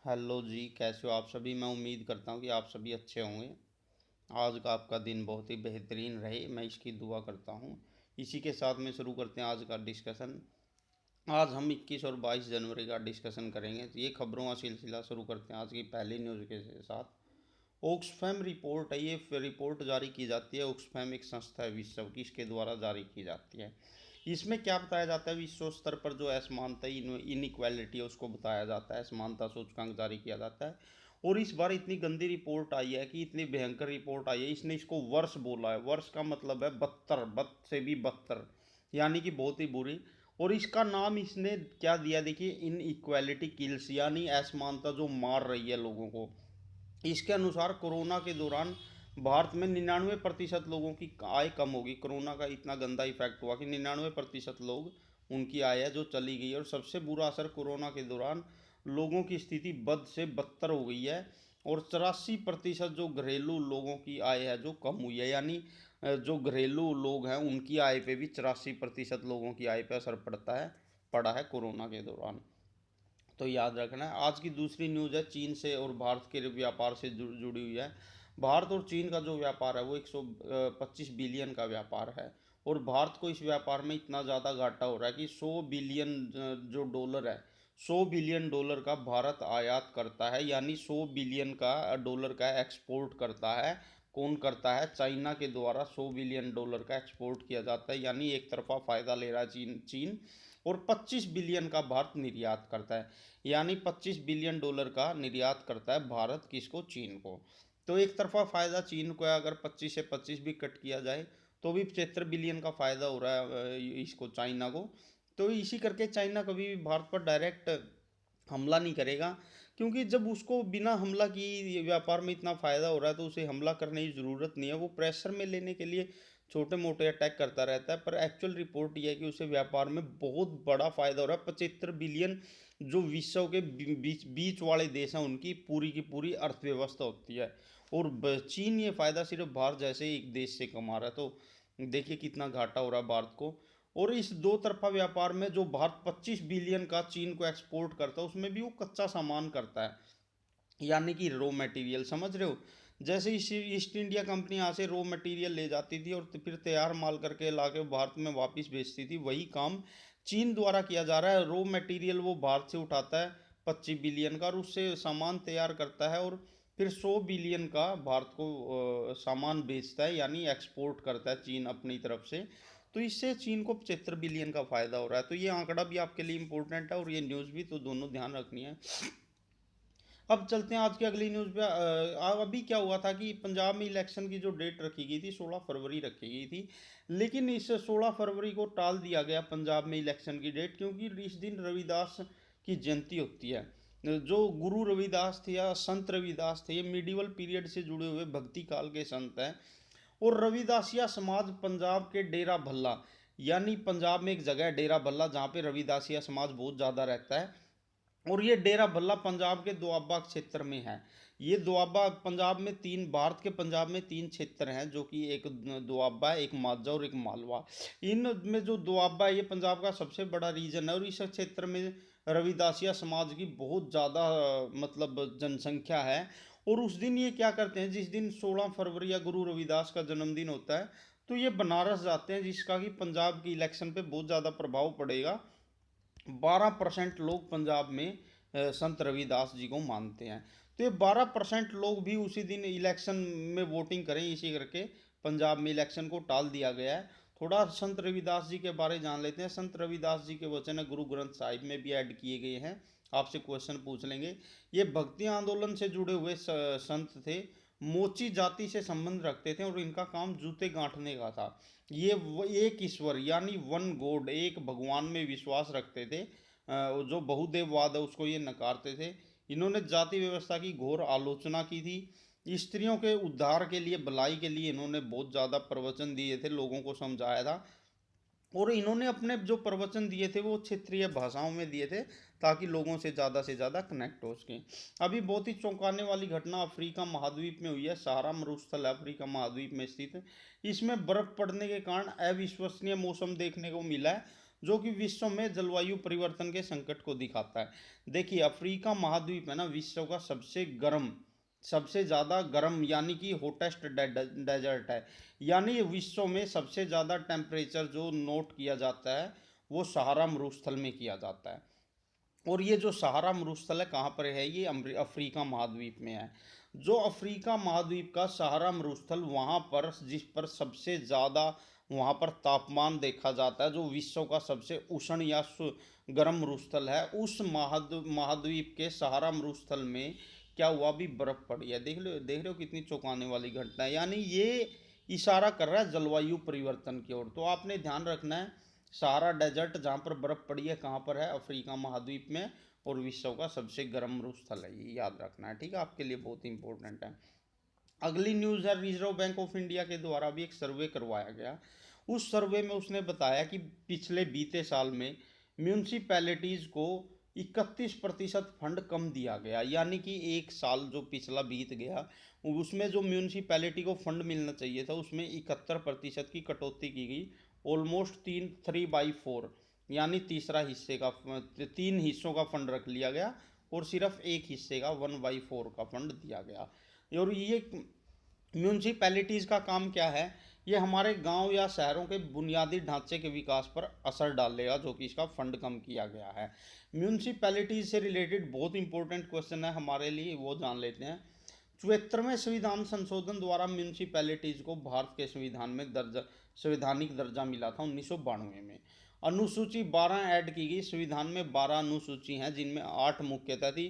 Hello जी, कैसे हो आप सभी। मैं उम्मीद करता हूँ कि आप सभी अच्छे होंगे। आज का आपका दिन बहुत ही बेहतरीन रहे, मैं इसकी दुआ करता हूँ। इसी के साथ में शुरू करते हैं आज का डिस्कशन। आज हम 21 और 22 जनवरी का डिस्कशन करेंगे। तो ये खबरों का सिलसिला शुरू करते हैं आज की पहली न्यूज़ के साथ। ऑक्सफैम रिपोर्ट है, ये रिपोर्ट जारी की जाती है। ऑक्सफैम एक संस्था है विश्व की, इसके द्वारा जारी की जाती है। इसमें क्या बताया जाता है, विश्व स्तर पर जो असमानता इनइक्वालिटी है उसको बताया जाता है। असमानता सूचकांक जारी किया जाता है। और इस बार इतनी गंदी रिपोर्ट आई है कि इतनी भयंकर रिपोर्ट आई है, इसने इसको वर्ष बोला है। वर्ष का मतलब है बदतर, बद से भी बदतर, यानी कि बहुत ही बुरी। और इसका नाम इसने क्या दिया, देखिए, इन इक्वालिटी किल्स, यानी असमानता जो मार रही है लोगों को। इसके अनुसार कोरोना के दौरान भारत में 99% लोगों की आय कम होगी। कोरोना का इतना गंदा इफेक्ट हुआ कि 99% लोग, उनकी आय है जो चली गई। और सबसे बुरा असर कोरोना के दौरान लोगों की स्थिति बद से बदतर हो गई है। और 84% जो घरेलू लोगों की आय है जो कम हुई है, यानी जो घरेलू लोग हैं उनकी आय पे भी 84% लोगों की आय पे असर पड़ा है कोरोना के दौरान। तो याद रखना है। आज की दूसरी न्यूज़ है चीन से और भारत के व्यापार से जुड़ी हुई है। भारत और चीन का जो व्यापार है वो 125 बिलियन का व्यापार है। और भारत को इस व्यापार में इतना ज़्यादा घाटा हो रहा है कि 100 बिलियन जो डॉलर है, 100 बिलियन डॉलर का भारत आयात करता है, यानी 100 बिलियन का डॉलर का एक्सपोर्ट करता है। कौन करता है? चाइना के द्वारा 100 बिलियन डॉलर का एक्सपोर्ट किया जाता है, यानी एक तरफा फ़ायदा ले रहा है चीन चीन। और 25 बिलियन का भारत निर्यात करता है, यानी 25 बिलियन डॉलर का निर्यात करता है भारत किसको? चीन को। तो एक तरफा फ़ायदा चीन को है। अगर 25 से 25 भी कट किया जाए तो भी 75 बिलियन का फ़ायदा हो रहा है इसको, चाइना को। तो इसी करके चाइना कभी भी भारत पर डायरेक्ट हमला नहीं करेगा, क्योंकि जब उसको बिना हमला की व्यापार में इतना फ़ायदा हो रहा है तो उसे हमला करने की ज़रूरत नहीं है। वो प्रेशर में लेने के लिए छोटे मोटे अटैक करता रहता है, पर एक्चुअल रिपोर्ट ये है कि उसे व्यापार में बहुत बड़ा फ़ायदा हो रहा है। 75 बिलियन जो विश्व के बीच बीच वाले देश हैं उनकी पूरी की पूरी अर्थव्यवस्था होती है। और चीन ये फ़ायदा सिर्फ भारत जैसे एक देश से कमा रहा है। तो देखिए कितना घाटा हो रहा है भारत को। और इस दो तरफा व्यापार में जो भारत 25 बिलियन का चीन को एक्सपोर्ट करता है उसमें भी वो कच्चा सामान करता है, यानी कि रॉ मटेरियल, समझ रहे हो। जैसे ईस्ट इंडिया कंपनी यहाँ से रॉ मटेरियल ले जाती थी और फिर तैयार माल करके ला के भारत में वापस बेचती थी, वही काम चीन द्वारा किया जा रहा है। रॉ मटेरियल वो भारत से उठाता है 25 बिलियन का और उससे सामान तैयार करता है, और फिर 100 बिलियन का भारत को सामान बेचता है, यानी एक्सपोर्ट करता है चीन अपनी तरफ से। तो इससे चीन को 75 बिलियन का फ़ायदा हो रहा है। तो ये आंकड़ा भी आपके लिए इम्पोर्टेंट है और ये न्यूज़ भी, तो दोनों ध्यान रखनी है। अब चलते हैं आज की अगली न्यूज़ पे। अभी क्या हुआ था कि पंजाब में इलेक्शन की जो डेट रखी गई थी 16 फरवरी रखी गई थी, लेकिन इस 16 फरवरी को टाल दिया गया पंजाब में इलेक्शन की डेट, क्योंकि इस दिन रविदास की जयंती होती है। जो गुरु रविदास थे या संत रविदास थे, ये मिडिवल पीरियड से जुड़े हुए भक्ति काल के संत हैं। और रविदासिया समाज पंजाब के डेरा भल्ला, यानी पंजाब में एक जगह है डेरा भल्ला जहाँ पे रविदासिया समाज बहुत ज़्यादा रहता है। और ये डेरा भल्ला पंजाब के दोआबा क्षेत्र में है। ये दोआबा पंजाब में तीन, भारत के पंजाब में तीन क्षेत्र हैं, जो कि एक दोआबा है, एक माझा और एक मालवा। इन में जो दोआबा है ये पंजाब का सबसे बड़ा रीजन है, और इस क्षेत्र में रविदासिया समाज की बहुत ज़्यादा मतलब जनसंख्या है। और उस दिन ये क्या करते हैं, जिस दिन 16 फरवरी या गुरु रविदास का जन्मदिन होता है, तो ये बनारस जाते हैं, जिसका कि पंजाब की इलेक्शन पे बहुत ज़्यादा प्रभाव पड़ेगा। 12% लोग पंजाब में संत रविदास जी को मानते हैं। तो ये 12% लोग भी उसी दिन इलेक्शन में वोटिंग करें, इसी करके पंजाब में इलेक्शन को टाल दिया गया है। थोड़ा संत रविदास जी के बारे जान लेते हैं। संत रविदास जी के वचन गुरु ग्रंथ साहिब में भी ऐड किए गए हैं। आपसे क्वेश्चन पूछ लेंगे। ये भक्ति आंदोलन से जुड़े हुए संत थे। मोची जाति से संबंध रखते थे और इनका काम जूते गांठने का था। ये एक ईश्वर यानी वन गॉड, एक भगवान में विश्वास रखते थे। जो बहुदेववाद है उसको ये नकारते थे। इन्होंने जाति व्यवस्था की घोर आलोचना की थी। स्त्रियों के उद्धार के लिए, भलाई के लिए इन्होंने बहुत ज़्यादा प्रवचन दिए थे, लोगों को समझाया था। और इन्होंने अपने जो प्रवचन दिए थे वो क्षेत्रीय भाषाओं में दिए थे, ताकि लोगों से ज़्यादा कनेक्ट हो सकें। अभी बहुत ही चौंकाने वाली घटना अफ्रीका महाद्वीप में हुई है। सहारा मरुस्थल अफ्रीका महाद्वीप में स्थित है। इसमें बर्फ़ पड़ने के कारण अविश्वसनीय मौसम देखने को मिला है। जो कि विश्व में जलवायु परिवर्तन के संकट को दिखाता है। देखिए अफ्रीका महाद्वीप है ना, विश्व का सबसे ज़्यादा गर्म यानी कि होटेस्ट डेजर्ट है। यानी विश्व में सबसे ज़्यादा टेम्परेचर जो नोट किया जाता है वो सहारा मरुस्थल में किया जाता है। और ये जो सहारा मरुस्थल है कहाँ पर है, ये अफ्रीका महाद्वीप में है। जो अफ्रीका महाद्वीप का सहारा मरुस्थल, वहाँ पर जिस पर सबसे ज़्यादा वहाँ पर तापमान देखा जाता है, जो विश्व का सबसे उष्ण या गर्म मरुस्थल है, उस महाद्वीप के सहारा मरुस्थल में क्या हुआ, अभी बर्फ पड़ी है। देख रहे हो कितनी चौंकाने वाली घटना है। यानी ये इशारा कर रहा है जलवायु परिवर्तन की ओर। तो आपने ध्यान रखना है, सहारा डेजर्ट जहाँ पर बर्फ पड़ी है कहाँ पर है, अफ्रीका महाद्वीप में, और विश्व का सबसे गर्म मरुस्थल है, ये याद रखना है, ठीक है, आपके लिए बहुत इंपॉर्टेंट है। अगली न्यूज़ है, रिजर्व बैंक ऑफ इंडिया के द्वारा भी एक सर्वे करवाया गया। उस सर्वे में उसने बताया कि पिछले बीते साल में म्यूनसिपैलिटीज़ को 31% फंड कम दिया गया। यानी कि एक साल जो पिछला बीत गया उसमें जो म्यूनसिपैलिटी को फंड मिलना चाहिए था उसमें 71% की कटौती की गई। ऑलमोस्ट 3/4 यानी तीन हिस्सों का फंड रख लिया गया और सिर्फ एक हिस्से का 1/4 का फंड दिया गया। और ये म्यूनसिपैलिटीज़ का काम क्या है, ये हमारे गांव या शहरों के बुनियादी ढांचे के विकास पर असर डालेगा, जो कि इसका फंड कम किया गया है। म्यूनसिपैलिटीज से रिलेटेड बहुत इंपॉर्टेंट क्वेश्चन है हमारे लिए, वो जान लेते हैं। 74वें संविधान संशोधन द्वारा म्यूनसिपैलिटीज को भारत के संविधान में संवैधानिक दर्जा मिला था 1992 में। अनुसूची 12 ऐड की गई। संविधान में 12 अनुसूची हैं जिनमें 8 मुख्यतः थी।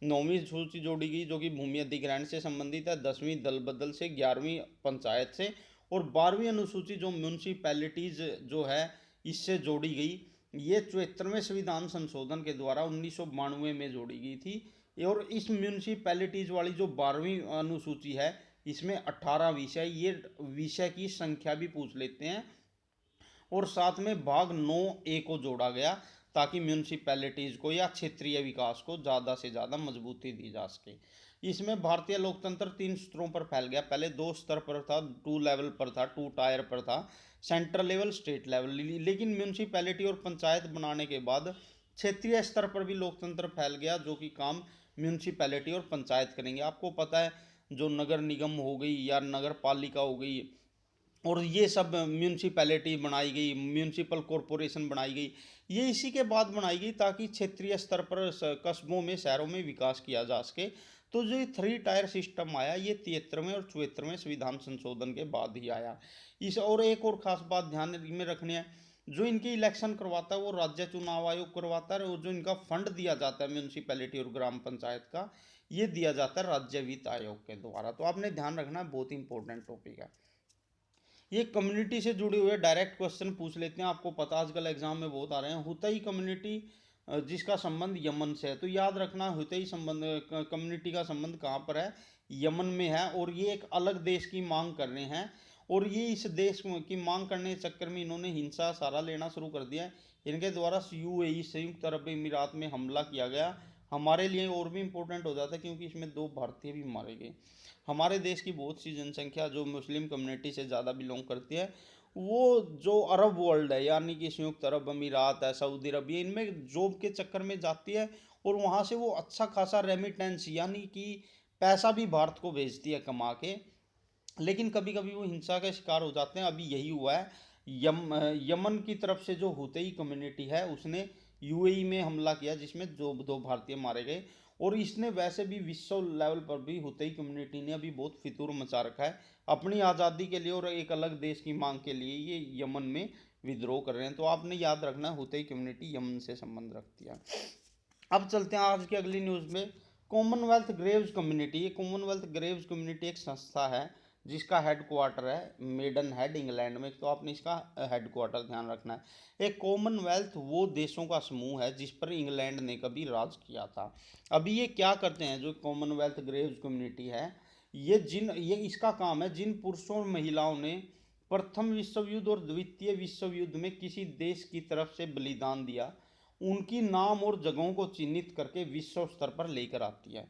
9वीं सूची जोड़ी गई जो कि भूमि अधिग्रहण से संबंधित है, 10वीं दल बदल से, 11वीं पंचायत से, और 12वीं अनुसूची जो म्यूनसिपैलिटीज जो है इससे जोड़ी गई। ये 74वें संविधान संशोधन के द्वारा 1992 में जोड़ी गई थी। और इस म्यूनसिपैलिटीज वाली जो 12वीं अनुसूची है इसमें 18 विषय, ये विषय की संख्या भी पूछ लेते हैं। और साथ में भाग 9A को जोड़ा गया ताकि म्यूनसिपैलिटीज को या क्षेत्रीय विकास को ज़्यादा से ज़्यादा मजबूती दी जा सके। इसमें भारतीय लोकतंत्र 3 स्तरों पर फैल गया। पहले 2 स्तर पर था, 2 लेवल पर था, 2 टायर पर था, सेंट्रल लेवल, स्टेट लेवल। लेकिन म्यूनसिपैलिटी और पंचायत बनाने के बाद क्षेत्रीय स्तर पर भी लोकतंत्र फैल गया, जो कि काम म्यूनसिपैलिटी और पंचायत करेंगे। आपको पता है जो नगर निगम हो गई या नगर पालिका हो गई और ये सब म्यूनसिपैलिटी बनाई गई, म्यूनसिपल कॉरपोरेशन बनाई गई, ये इसी के बाद बनाई गई ताकि क्षेत्रीय स्तर पर कस्बों में, शहरों में विकास किया जा सके। तो जो 3 टायर सिस्टम आया ये 73वें और 74वें संविधान संशोधन के बाद ही आया। इस और एक और खास बात ध्यान में रखनी है, जो इनकी इलेक्शन करवाता है वो राज्य चुनाव आयोग करवाता है, और जो इनका फंड दिया जाता है म्यूनसिपैलिटी और ग्राम पंचायत का, ये दिया जाता है राज्य वित्त आयोग के द्वारा। तो आपने ध्यान रखना है, बहुत इंपॉर्टेंट टॉपिक है। ये कम्युनिटी से जुड़े हुए डायरेक्ट क्वेश्चन पूछ लेते हैं। आपको पता आजकल एग्जाम में बहुत आ रहे हैं। हुतई कम्युनिटी जिसका संबंध यमन से है, तो याद रखना हुतई कम्युनिटी का संबंध कहाँ पर है, यमन में है। और ये एक अलग देश की मांग कर रहे हैं, और ये इस देश की मांग करने के चक्कर में इन्होंने हिंसा सहारा लेना शुरू कर दिया है। इनके द्वारा यूएई संयुक्त अरब अमीरात में हमला किया गया। हमारे लिए और भी इम्पोर्टेंट हो जाता है क्योंकि इसमें 2 भारतीय भी मारे गए। हमारे देश की बहुत सी जनसंख्या जो मुस्लिम कम्युनिटी से ज़्यादा बिलोंग करती है, वो जो अरब वर्ल्ड है यानी कि संयुक्त अरब अमीरात है, सऊदी अरब, ये इनमें जॉब के चक्कर में जाती है, और वहाँ से वो अच्छा खासा रेमिटेंस यानी कि पैसा भी भारत को भेजती है कमा के। लेकिन कभी कभी वो हिंसा का शिकार हो जाते हैं। अभी यही हुआ है, यमन की तरफ से जो हुतई कम्युनिटी है उसने यूएई में हमला किया जिसमें जो 2 भारतीय मारे गए। और इसने वैसे भी विश्व लेवल पर भी हुतई कम्युनिटी ने अभी बहुत फितूर मचा रखा है अपनी आज़ादी के लिए और एक अलग देश की मांग के लिए। ये यमन में विद्रोह कर रहे हैं। तो आपने याद रखना, हुतई कम्युनिटी यमन से संबंध रखती है। अब चलते हैं आज की अगली न्यूज़ में। कॉमनवेल्थ ग्रेव्स कम्युनिटी, ये कॉमनवेल्थ ग्रेव्स कम्युनिटी एक संस्था है जिसका हेड क्वार्टर है मेडन हेड, इंग्लैंड में। तो आपने इसका हेड क्वार्टर ध्यान रखना है। एक कॉमनवेल्थ वो देशों का समूह है जिस पर इंग्लैंड ने कभी राज किया था। अभी ये क्या करते हैं, जो कॉमनवेल्थ ग्रेव्स कम्युनिटी है, ये इसका काम है जिन पुरुषों और महिलाओं ने प्रथम विश्व युद्ध और द्वितीय विश्व युद्ध में किसी देश की तरफ से बलिदान दिया, उनकी नाम और जगहों को चिन्हित करके विश्व स्तर पर लेकर आती है।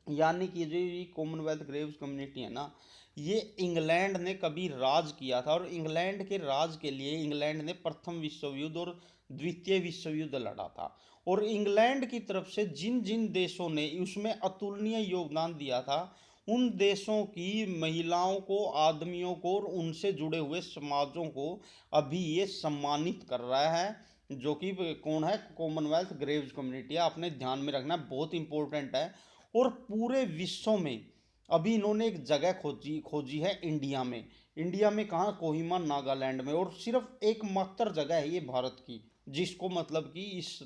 यानी कि जो ये कॉमनवेल्थ ग्रेव्स कम्युनिटी है ना, ये इंग्लैंड ने कभी राज किया था, और इंग्लैंड के राज के लिए इंग्लैंड ने प्रथम विश्व युद्ध और द्वितीय विश्व युद्ध लड़ा था। और इंग्लैंड की तरफ से जिन जिन देशों ने उसमें अतुलनीय योगदान दिया था, उन देशों की महिलाओं को, आदमियों को और उनसे जुड़े हुए समाजों को अभी ये सम्मानित कर रहा है, जो कि कौन है, कॉमनवेल्थ ग्रेव्स कम्युनिटी है। आपने ध्यान में रखना, बहुत इंपॉर्टेंट है। और पूरे विश्व में अभी इन्होंने एक जगह खोजी खोजी है इंडिया में। इंडिया में कहाँ, कोहिमा नागालैंड में। और सिर्फ एकमात्र जगह है ये भारत की, जिसको मतलब कि इस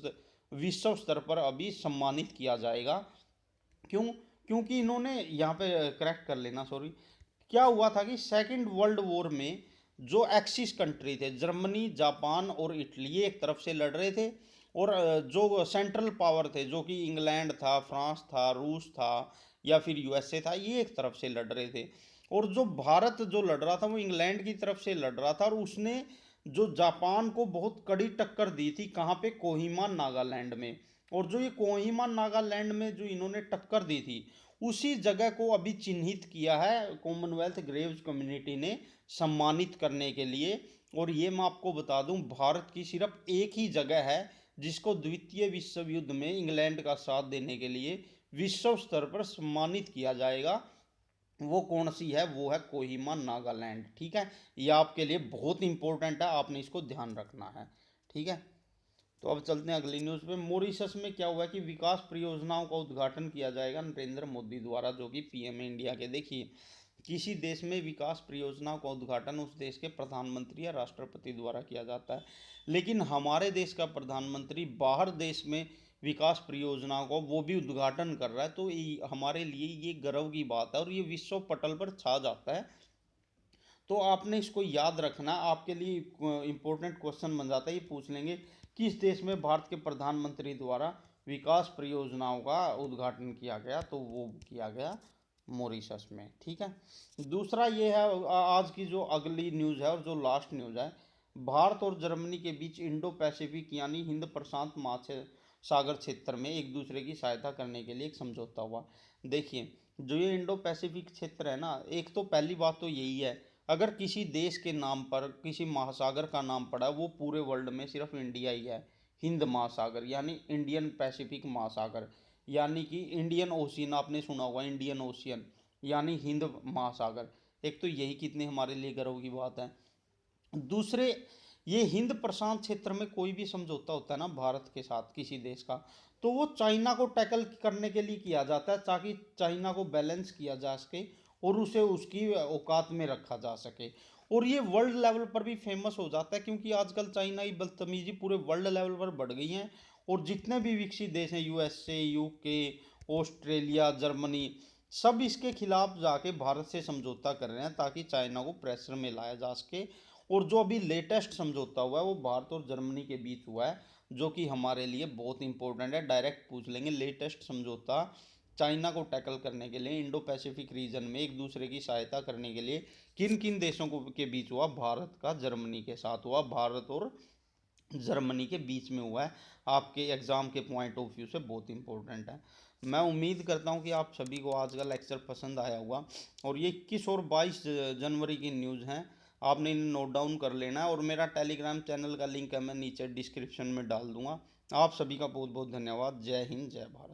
विश्व स्तर पर अभी सम्मानित किया जाएगा। क्यों? क्योंकि इन्होंने यहाँ पे करेक्ट कर लेना, सॉरी, क्या हुआ था कि सेकंड वर्ल्ड वॉर में जो एक्सिस कंट्री थे, जर्मनी, जापान और इटली, ये एक तरफ से लड़ रहे थे। और जो सेंट्रल पावर थे, जो कि इंग्लैंड था, फ्रांस था, रूस था, या फिर यूएसए था, ये एक तरफ से लड़ रहे थे। और जो भारत जो लड़ रहा था वो इंग्लैंड की तरफ से लड़ रहा था, और उसने जो जापान को बहुत कड़ी टक्कर दी थी, कहाँ पे, कोहिमा नागालैंड में। और जो ये कोहिमा नागालैंड में जो इन्होंने टक्कर दी थी, उसी जगह को अभी चिन्हित किया है कॉमनवेल्थ ग्रेव्स कम्युनिटी ने सम्मानित करने के लिए। और ये मैं आपको बता दूं, भारत की सिर्फ एक ही जगह है जिसको द्वितीय विश्व युद्ध में इंग्लैंड का साथ देने के लिए विश्व स्तर पर सम्मानित किया जाएगा। वो कौन सी है? वो है कोहिमा नागालैंड। ठीक है, ये आपके लिए बहुत इंपॉर्टेंट है, आपने इसको ध्यान रखना है। ठीक है, तो अब चलते हैं अगली न्यूज़ पे। मॉरिशस में क्या हुआ कि विकास परियोजनाओं का उद्घाटन किया जाएगा नरेंद्र मोदी द्वारा, जो कि पीएम इंडिया के। देखिए, किसी देश में विकास परियोजनाओं का उद्घाटन उस देश के प्रधानमंत्री या राष्ट्रपति द्वारा किया जाता है, लेकिन हमारे देश का प्रधानमंत्री बाहर देश में विकास परियोजनाओं का वो भी उद्घाटन कर रहा है, तो हमारे लिए ये गर्व की बात है, और ये विश्व पटल पर छा जाता है। तो आपने इसको याद रखना, आपके लिए इम्पोर्टेंट क्वेश्चन बन जाता है, ये पूछ लेंगे किस देश में भारत के प्रधानमंत्री द्वारा विकास परियोजनाओं का उद्घाटन किया गया, तो वो किया गया मॉरिशस में। ठीक है, दूसरा ये है आज की जो अगली न्यूज़ है और जो लास्ट न्यूज़ है, भारत और जर्मनी के बीच इंडो पैसिफिक यानी हिंद प्रशांत महासागर क्षेत्र में एक दूसरे की सहायता करने के लिए एक समझौता हुआ। देखिए, जो ये इंडो पैसिफिक क्षेत्र है ना, एक तो पहली बात तो यही है, अगर किसी देश के नाम पर किसी महासागर का नाम पड़ा, वो पूरे वर्ल्ड में सिर्फ इंडिया ही है। हिंद महासागर यानी इंडियन पैसिफिक महासागर, यानी कि इंडियन ओशियन, आपने सुना होगा इंडियन ओशियन, यानी हिंद महासागर। एक तो यही कितने हमारे लिए गर्व की बात है। दूसरे, ये हिंद प्रशांत क्षेत्र में कोई भी समझौता होता है ना भारत के साथ किसी देश का, तो वो चाइना को टैकल करने के लिए किया जाता है, ताकि चाइना को बैलेंस किया जा सके और उसे उसकी औकात में रखा जा सके। और ये वर्ल्ड लेवल पर भी फेमस हो जाता है, क्योंकि आजकल चाइना की बदतमीजी पूरे वर्ल्ड लेवल पर बढ़ गई है। और जितने भी विकसित देश हैं, यूएसए, यूके, ऑस्ट्रेलिया, जर्मनी, सब इसके खिलाफ जाके भारत से समझौता कर रहे हैं, ताकि चाइना को प्रेशर में लाया जा सके। और जो अभी लेटेस्ट समझौता हुआ है वो भारत और जर्मनी के बीच हुआ है, जो कि हमारे लिए बहुत इंपॉर्टेंट है। डायरेक्ट पूछ लेंगे, लेटेस्ट समझौता चाइना को टैकल करने के लिए इंडो पैसिफिक रीजन में एक दूसरे की सहायता करने के लिए किन किन देशों को के बीच हुआ? भारत का जर्मनी के साथ हुआ, भारत और जर्मनी के बीच में हुआ है। आपके एग्ज़ाम के पॉइंट ऑफ व्यू से बहुत इंपॉर्टेंट है। मैं उम्मीद करता हूँ कि आप सभी को आज का लेक्चर पसंद आया होगा। और ये 21 और 22 जनवरी की न्यूज़ हैं, आपने इन्हें नोट डाउन कर लेना है। और मेरा टेलीग्राम चैनल का लिंक है, मैं नीचे डिस्क्रिप्शन में डाल दूंगा। आप सभी का बहुत बहुत धन्यवाद। जय हिंद, जय भारत।